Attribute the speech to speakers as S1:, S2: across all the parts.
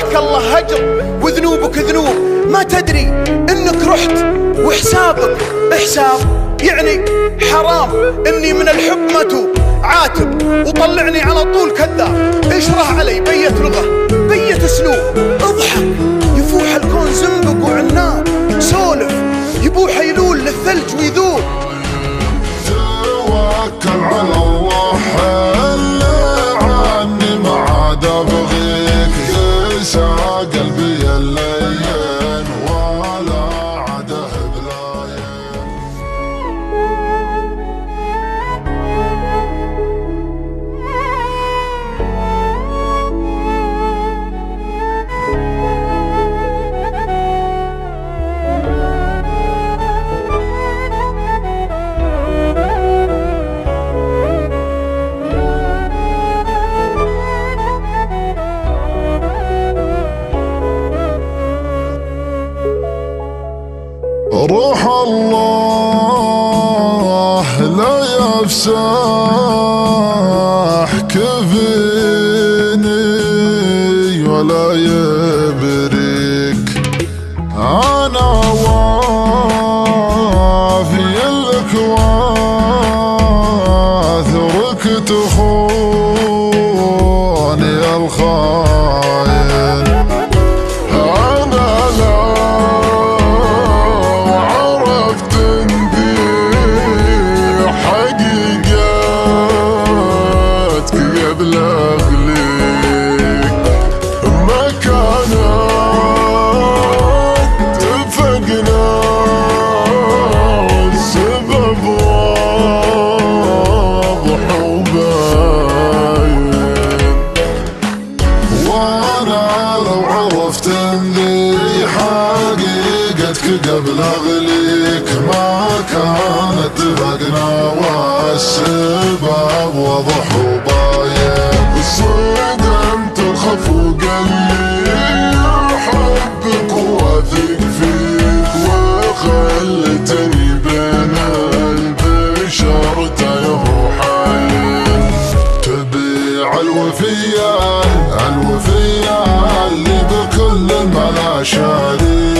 S1: هجرك الله هجر وذنوبك ذنوب، ما تدري انك رحت وحسابك حساب. يعني حرام اني من الحب ما توب، عاتب وطلعني على طول كذاب. اشرح علي بيت لغة بيت اسلوب، اضحك يفوح الكون زنبق وعناب، سولف يبوح يلول للثلج ويذوب.
S2: توكل على الله حل عني ما عاد ابغيك، يسع قلبي الليل ولا عده بلاين. روح الله لا يفسح كفيني ولا يبرك، أنا وافي لك واثرك تخوني الخاين. قبل اغليك ما كان اتفقنا، والسباب واضح وباين. صدمت الخفوق اللي احبك واثق فيك، وخلتني بين البشر تايه وحايل. تبيع الوفية اللي بكل الملا شريك،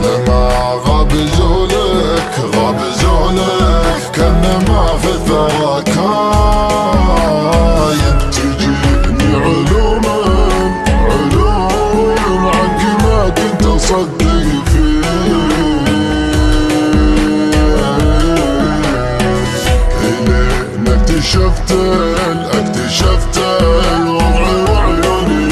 S2: لما غاب زولك كانما في الثرى كاين. تجيني علوم عنك ما كنت اصدق فيه، إلين اكتشفت الوضع وعيوني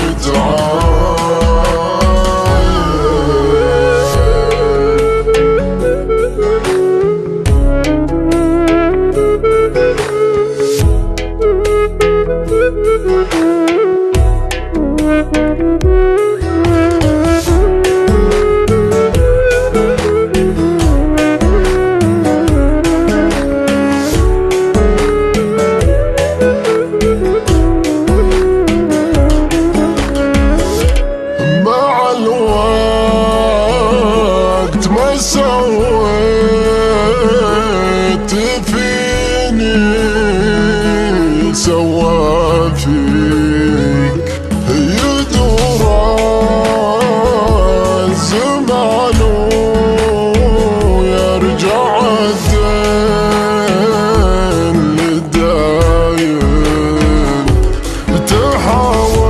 S2: سويت فيني سوى فيك. يدور الزمان ويرجع الدين للداين، تحاول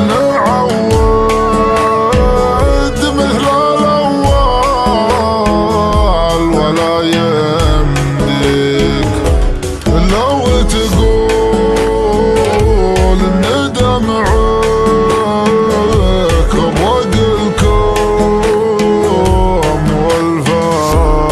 S2: نعود مثل الأول ولا يمديك. لو تقول الندم عيك الرق الكوم والفاين،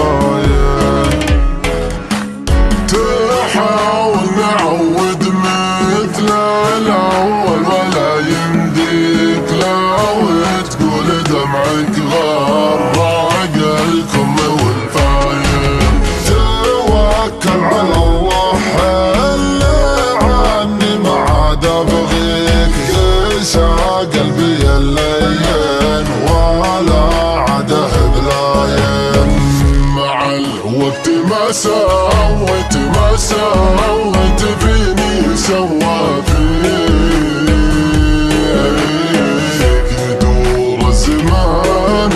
S2: تحاول نعود مثل الأول ولا يمديك. لو تقول دمعك غرق الكم والفاين، ما سويت فيني سوا فيك. يدور الزمان